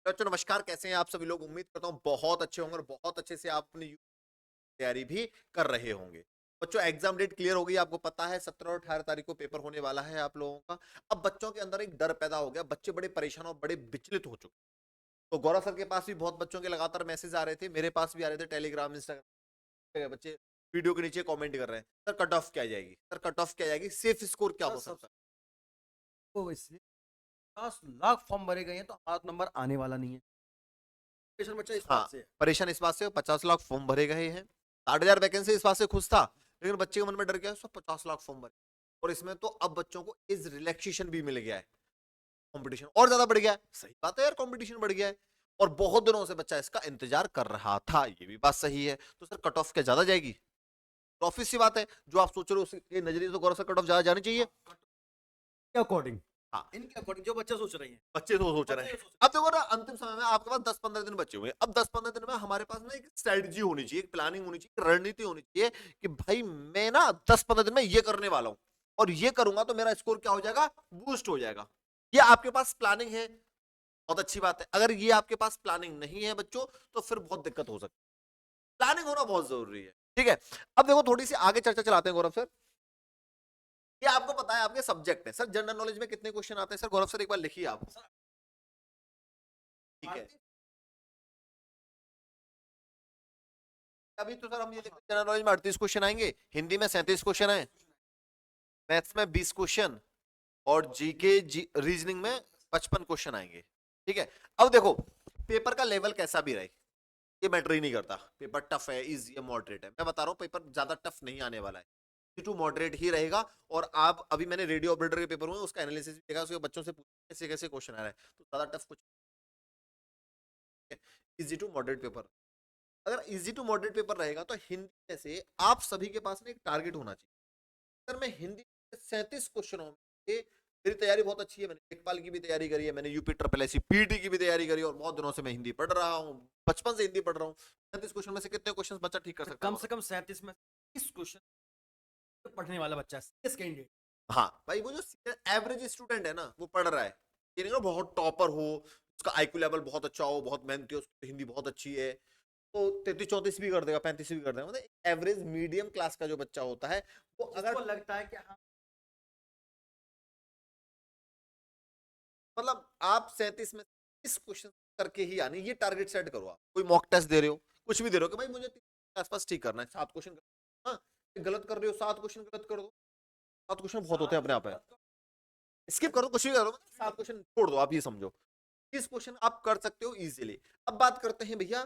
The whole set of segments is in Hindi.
बच्चों नमस्कार, कैसे हैं आप सभी लोग। उम्मीद करता हूँ बहुत अच्छे होंगे और बहुत अच्छे से आप अपनी तैयारी भी कर रहे होंगे। बच्चों एग्जाम डेट क्लियर हो गई, आपको पता है 17 और 18 तारीख को पेपर होने वाला है आप लोगों का। अब बच्चों के अंदर एक डर पैदा हो गया, बच्चे बड़े परेशान और बड़े विचलित हो चुके। तो गौरव सर के पास भी बहुत बच्चों के लगातार मैसेज आ रहे थे, मेरे पास भी आ रहे थे, टेलीग्राम इंस्टाग्राम बच्चे वीडियो के नीचे कमेंट कर रहे हैं, सर कट ऑफ क्या जाएगी, सर कट ऑफ क्या जाएगी, सेफ स्कोर क्या हो सकता है। तो इसलिए 50 लाख फॉर्म भरे गए हैं तो हाथ नंबर आने वाला नहीं है। पेशेंट बच्चा इस हाँ, बात से है। परेशान इस बात से 50 लाख फॉर्म भरे गए हैं, 60,000 वैकेंसी इस बात से खुश था। लेकिन बच्चे के मन में डर गया, सब 50 लाख फॉर्म भरे और इसमें तो अब बच्चों को एज रिलैक्सेशन भी मिल गया है, कंपटीशन और ज्यादा बढ़ गया है। सही बात है यार, कंपटीशन बढ़ गया है और बहुत दिनों से बच्चा इसका इंतजार कर रहा था, ये भी बात सही है। तो सर कट ऑफ क्या ज्यादा जाएगी, तो ऑफिस सी बात है, जो आप सोच रहे हो उसके नजरिए तो गौरव सर कट ऑफ ज्यादा जानी चाहिए। के अकॉर्डिंग, हाँ, इनके अकॉर्डिंग जो बच्चा सोच रहे हैं। बच्चे तो सोच रहे हैं। अब देखो ना, अंतिम समय में आपके पास 10-15 दिन बचे हुए हैं। अब 10-15 दिन में हमारे पास ना एक स्ट्रेटजी होनी चाहिए, एक प्लानिंग होनी चाहिए, एक रणनीति होनी चाहिए कि भाई मैं ना 10-15 दिन में ये करने वाला हूं और ये करूंगा तो मेरा स्कोर क्या हो जाएगा, बूस्ट हो जाएगा। ये आपके पास प्लानिंग है, बहुत अच्छी बात है। अगर ये आपके पास प्लानिंग नहीं है बच्चों, तो फिर बहुत दिक्कत हो सकती है। प्लानिंग होना बहुत जरूरी है, ठीक है। अब देखो थोड़ी सी आगे चर्चा चलाते हैं गौरव सर। ये आपको पता है आपके सब्जेक्ट है सर, जनरल नॉलेज में कितने क्वेश्चन आते हैं सर, गौरव सर एक बार लिखिए आप। ठीक है, अभी तो सर हम ये देखते हैं जनरल नॉलेज में 38 क्वेश्चन आएंगे, हिंदी में 37 क्वेश्चन है, मैथ्स में 20 क्वेश्चन और जीके रीजनिंग में 55 क्वेश्चन आएंगे। ठीक है, अब देखो पेपर का लेवल कैसा भी रहे, ये मैटर ही नहीं करता। पेपर टफ है, इजी है, मॉडरेट है, मैं बता रहा हूँ पेपर ज्यादा टफ नहीं आने वाला है, टू मॉडरेट ही रहेगा। और आप अभी मैंने रेडियो ऑपरेटर के पेपर हुए उसका एनालिसिस भी देखा, उसके बच्चों से कैसे कैसे क्वेश्चन आ रहा है, तो ज्यादा टफ कुछ, इजी टू मॉडरेट पेपर। अगर इजी टू मॉडरेट पेपर रहेगा तो हिंदी में से आप सभी के पास में एक टारगेट होना चाहिए। सर मैं हिंदी 37 क्वेश्चनों में, मेरी तैयारी बहुत अच्छी है, मैंने लेखपाल की भी तैयारी करी है, मैंने यूपी ट्रिपल एससी पीटी की भी तैयारी करी है और बहुत दिनों से मैं हिंदी पढ़ रहा हूँ, बचपन से हिंदी पढ़ रहा हूँ। 37 क्वेश्चन में से कितने क्वेश्चन बच्चा ठीक कर सकता कम है? से कम 37 में 30 क्वेश्चन पढ़ने वाला बच्चा है, कैंडिडेट। हाँ भाई, वो जो एवरेज स्टूडेंट है ना वो पढ़ रहा है, ये नहीं ना बहुत टॉपर हो, उसका आईक्यू लेवल बहुत अच्छा हो, बहुत मेहनती हो, उसकी हिंदी बहुत अच्छी है, तो 33-34 भी कर देगा, 35 भी कर देगा। मतलब एवरेज मीडियम क्लास का जो बच्चा होता है वो अगर, लगता है कि हाँ, मतलब आप 37 में इस क्वेश्चन करके ही आने, ये टारगेट सेट करो। आप कोई मॉक टेस्ट दे रहे हो, कुछ भी दे रहे हो कि भाई मुझे 30 के आसपास ठीक करना है, 7 क्वेश्चन, हाँ गलत कर रहे हो 7 क्वेश्चन गलत कर दो, 7 क्वेश्चन बहुत होते हैं अपने आप है, स्किप करो, कुछ भी करो, 7 क्वेश्चन छोड़ दो, आप ये समझो 30 क्वेश्चन आप कर सकते हो इजीली। अब बात करते हैं भैया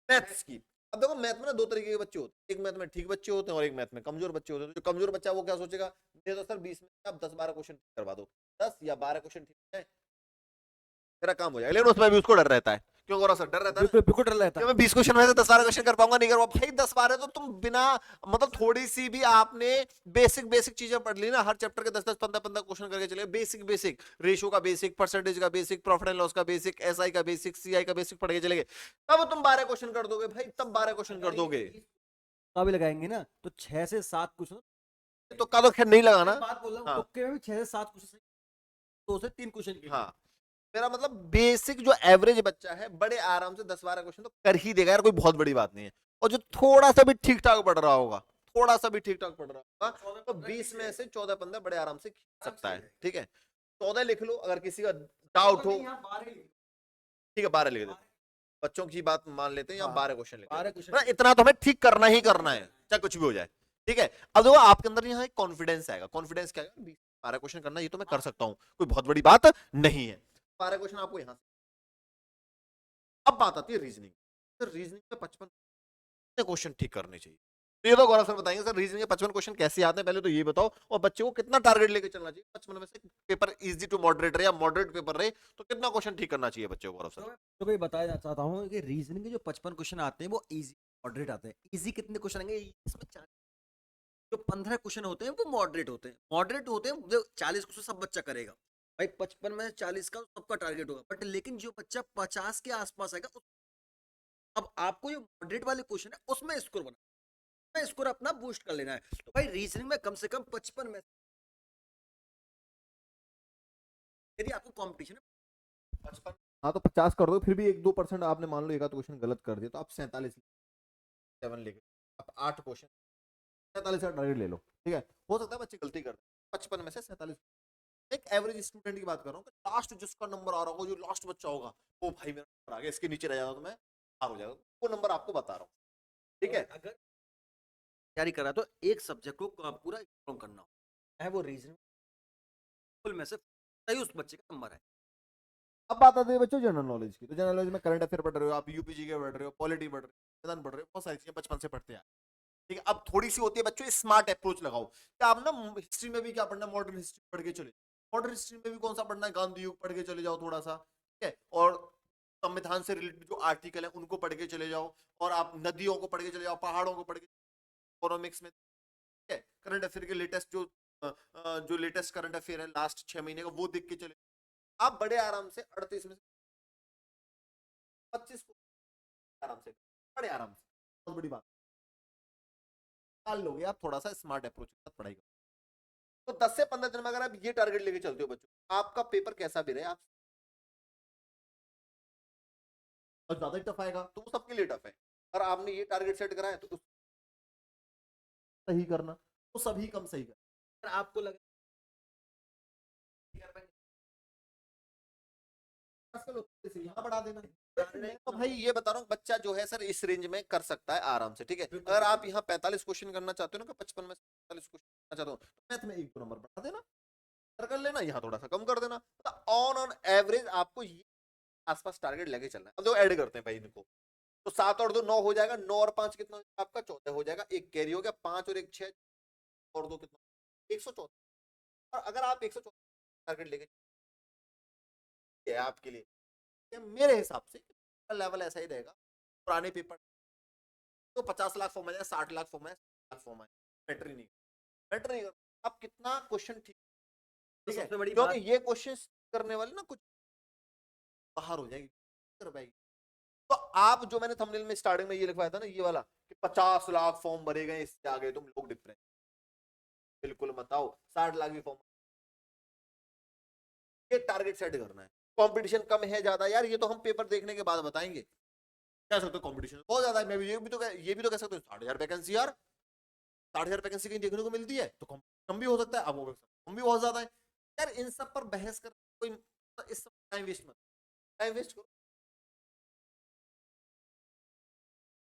मैथ्स की। अब देखो मैथ में ना दो तरीके के बच्चे होते हैं, एक मैथ में ठीक बच्चे होते हैं और एक मैथ में कमजोर बच्चे होते हैं। जो कमजोर बच्चा है वो क्या सोचेगा, ये तो सर 20 में आप 10-12 क्वेश्चन करवा दो, 10 या 12 क्वेश्चन ठीक है मेरा काम हो जाएगा। लेकिन उसमें भी उसको डर रहता है, क्यों गौरव सर डर रहता है ना, बिल्कुल बिल्कुल डर रहता कि है। मैं 20 क्वेश्चन में से 10-12 क्वेश्चन कर पाऊंगा, नहीं कर पाऊंगा। भाई 10-12 तो तुम बिना, मतलब थोड़ी सी भी आपने बेसिक बेसिक चीजें पढ़ ली ना, हर चैप्टर के 10-10 15-15 क्वेश्चन करके चले, बेसिक बेसिक रेशियो का बेसिक, परसेंटेज का बेसिक, प्रॉफिट एंड लॉस का बेसिक, एसआई का बेसिक, सीआई का बेसिक पढ़ के चले गए, तब तुम 12 क्वेश्चन कर दोगे भाई, तब 12 क्वेश्चन कर दोगे। भी लगाएंगे ना तो 6 से 7 क्वेश्चन। तो का तो खैर नहीं लगाना। बात बोल रहा हूँ, हाँ तुक्के में भी 6 से 7 क्वेश्चन, 2 से 3 क्वेश्चन के लिए। हाँ, मेरा मतलब बेसिक जो एवरेज बच्चा है बड़े आराम से 10-12 क्वेश्चन तो कर ही देगा यार, कोई बहुत बड़ी बात नहीं है। और जो थोड़ा सा भी ठीक ठाक पढ़ रहा होगा, थोड़ा सा भी ठीक ठाक पढ़ रहा होगा, तो 20 में से 14-15 बड़े आराम से खींच सकता है। ठीक है, 14 लिख लो, अगर किसी का डाउट हो ठीक है 12 लिख दो, बच्चों की बात मान लेते हैं, या 12 क्वेश्चन लिख लेते हैं, इतना तो हमें ठीक करना ही करना है, चाहे कुछ भी हो जाए। ठीक है, अब देखो आपके अंदर यहाँ एक कॉन्फिडेंस आएगा, कॉन्फिडेंस क्या है, 12 क्वेश्चन करना ये तो मैं कर सकता हूँ, कोई बहुत बड़ी बात नहीं है। 12 क्वेश्चन आपको यहाँ से। अब बात आती है रीजनिंग, तो रीजनिंग में 55 क्वेश्चन ठीक करने चाहिए। तो ये तो गौरव सर बताएंगे सर रीजनिंग के 55 क्वेश्चन कैसे आते हैं, पहले तो ये बताओ, और बच्चे को कितना टारगेट लेके चलना चाहिए 55 में से। पेपर इजी टू मॉडरेट रहे या मॉडरेट पेपर रहे, तो कितना क्वेश्चन ठीक करना चाहिए बच्चे को गौरव सर? तो मैं बताना चाहता हूँ कि रीजनिंग के जो 55 क्वेश्चन आते हैं वो इजी मॉडरेट आते हैं। इजी कितने क्वेश्चन आएंगे इसमें, जो 15 क्वेश्चन होते हैं वो मॉडरेट होते हैं। मॉडरेट होते हैं जो 40 क्वेश्चन सब बच्चा करेगा भाई, 55 में 40 का सबका टारगेट होगा, बट लेकिन जो बच्चा 50 के आसपास आएगा अब आपको ये मॉडरेट वाले क्वेश्चन है उसमें स्कोर बना, स्कोर अपना बूस्ट कर लेना है। तो भाई रीजनिंग में कम से कम 55 में, यदि आपको कॉम्पिटिशन है 55 हाँ तो 50 कर दो, फिर भी 1-2% आपने मान लो एक आध क्वेश्चन गलत कर दिया तो आप 47 7 लेके आप 8 क्वेश्चन 47 का टारगेट ले लो, ठीक है। हो सकता है बच्चे गलती कर 55 में से 47। एक एवरेज स्टूडेंट की बात कर रहा हूँ, लास्ट जिसका नंबर आ रहा होगा, जो लास्ट बच्चा होगा, वो भाई मेरा नंबर आ गया, इसके नीचे रह जाता तो मैं हार हो जाएगा, वो नंबर आपको बता रहा हूँ, ठीक है। अगर तैयारी करा तो एक सब्जेक्ट को पूरा स्ट्रॉन्ग करना हो, है वो रीजन फुल में से सही उस बच्चे का नंबर है। अब बात आती है बच्चों जनरल नॉलेज की, तो जनरल नॉलेज में करंट अफेयर पढ़ रहे हो आप, यूपीजी के पढ़ रहे हो, पॉलिटी पढ़ रहे हो, संविधान पढ़ रहे हो, बहुत सारी चीजें बचपन से पढ़ते हैं, ठीक है। अब थोड़ी सी होती है बच्चों स्मार्ट अप्रोच लगाओ, क्या आप ना हिस्ट्री में भी क्या पढ़ना, मॉडर्न हिस्ट्री पढ़ के चले, मॉडर्न हिस्ट्री में भी कौन सा पढ़ना है, गांधी युग पढ़ के चले जाओ थोड़ा सा, ठीक है। और संविधान से रिलेटेड जो आर्टिकल है उनको पढ़ के चले जाओ, और आप नदियों को पढ़ के चले जाओ, पहाड़ों को पढ़ के, इकोनॉमिक्स में, ठीक है। करंट अफेयर के लेटेस्ट जो लेटेस्ट करंट अफेयर है लास्ट 6 महीने का, वो देख के चले, आप बड़े आराम से 38 में से 25 को आराम से, बड़े आराम से, बहुत बड़ी बात निकाल लोगे आप, थोड़ा सा स्मार्ट अप्रोच के साथ पढ़ाई करो। तो 10 से 15 दिन में अगर आप ये टारगेट लेके चलते हो बच्चों, आपका पेपर कैसा भी रहे, आप और ज्यादा ही टफ आएगा तो वो सबके लिए टफ है, और आपने ये टारगेट सेट करा है तो उसको सही करना, तो सभी कम सही करना। अगर आपको लगे यहाँ बढ़ा देना, मैं तो भाई ये बता रहा हूँ, बच्चा जो है सर इस रेंज में कर सकता है आराम से, ठीक है। अगर आप यहाँ 45 क्वेश्चन करना चाहते हो ना, 55 में 45 क्वेश्चन करना चाहते हो, तो मैथ में 1-2 नंबर बढ़ा देना, कर लेना, यहाँ थोड़ा सा कम कर देना, ऑन एवरेज आपको ये आसपास टारगेट लेके चलना है। अब जो ऐड करते हैं भाई इनको, तो 7 और 2 9 हो जाएगा, 9 और 5 कितना हो जाएगा आपका, 14 हो जाएगा, एक कैरी हो गया, 5 और 1 6 और 2 कितना, 114। और अगर आप 114 टारगेट लेके चलिए, आपके लिए ये मेरे हिसाब से लेवल ऐसा ही रहेगा। पुराने पेपर तो 50 लाख फॉर्म आ जाए, 60 लाख फॉर्म आए, 70 लाख फॉर्म आए, मैटर ही नहीं, मैटर नहीं करता आप कितना क्वेश्चन, ठीक तो है, सबसे बड़ी क्योंकि बात ये क्वेश्चन करने वाले ना कुछ बाहर हो जाएगी, कर पाएगी। तो आप जो मैंने थंबनेल में स्टार्टिंग में ये लिखवाया था ना, ये वाला कि 50 लाख फॉर्म भरे गए, इससे आगे तुम लोग डिफरेंस बिल्कुल मत आओ, 60 लाख भी फॉर्म, ये टारगेट सेट करना है। कंपटीशन कम है ज्यादा, यार ये तो हम पेपर देखने के बाद बताएंगे, कह सकते हो कंपटीशन बहुत ज्यादा है, मैं भी ये भी तो कह सकते हो 60,000 वैकेंसी, यार 60,000 वैकेंसी कहीं देखने को मिलती है, तो कम भी हो सकता है, अब वो कम भी बहुत ज्यादा है, यार इन सब पर बहस कर कोई, इस सब टाइम वेस्ट मत, टाइम वेस्ट करो।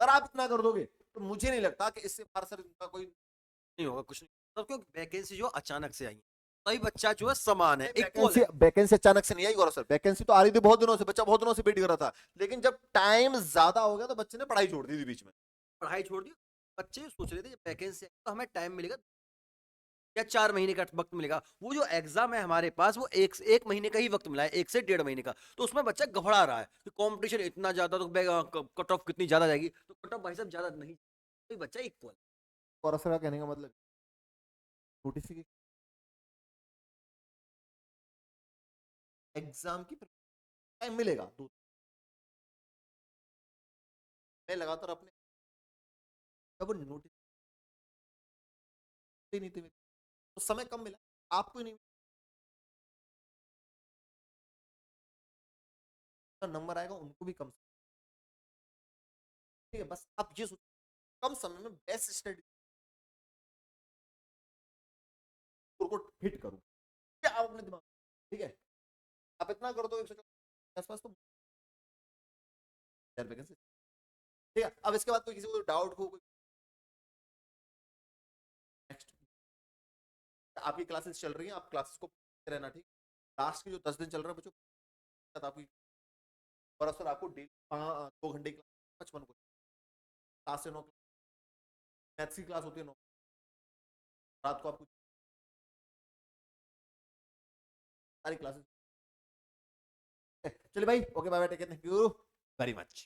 अगर आप इतना कर दोगे तो मुझे नहीं लगता कि इससे बाहर सर इनका कोई नहीं होगा, कुछ नहीं, तब क्योंकि वैकेंसी जो अचानक से आई है, कई बच्चा जो है समान है, इक्वल वैकेंसी, है। वैकेंसी अचानक से नहीं आई गौरव सर, वैकेंसी तो आ रही थी बहुत दिनों से, बच्चा बहुत दिनों से वेट कर रहा था, लेकिन जब टाइम ज्यादा हो गया तो बच्चे ने पढ़ाई छोड़ दी थी बीच में। पढ़ाई छोड़ दी, बच्चे सोच रहे थे जब वैकेंसी तो हमें टाइम मिलेगा या 4 महीने का वक्त मिलेगा, वो जो एग्जाम है हमारे पास वो एक महीने का ही वक्त मिला है, 1 से 1.5 महीने का, तो उसमें बच्चा घबरा रहा है कि कंपटीशन इतना ज्यादा, तो कट ऑफ कितनी ज्यादा जाएगी, तो कट ऑफ भाई साहब ज्यादा नहीं, तो बच्चा इक्वल। गौरव सर का कहने का मतलब नोटिफिकेशन एग्जाम की टाइम मिलेगा, दो मैं लगातार अपने, जब वो नोटिस नहीं थी, तो समय कम मिला, आपको ही नहीं नंबर आएगा, उनको भी कम, ठीक है। बस आप ये सोचो कम समय में बेस्ट स्टडी को हिट करूं, क्या आप अपने दिमाग, ठीक है, आप इतना कर दो 114 आसपास तो वैकेंसी, ठीक है। अब इसके बाद कोई किसी को डाउट हो, नेक्स्ट आपकी क्लासेस चल रही हैं, आप क्लासेस को रहना, ठीक, लास्ट के जो 10 दिन चल रहा है बच्चों आपकी, और सर आपको 2 घंटे की क्लास 55 को 7 से 9 मैथ्स की क्लास होती है 9, रात को आपको सारी क्लासेस, चलिए भाई, okay bye bye, take care, thank you very much.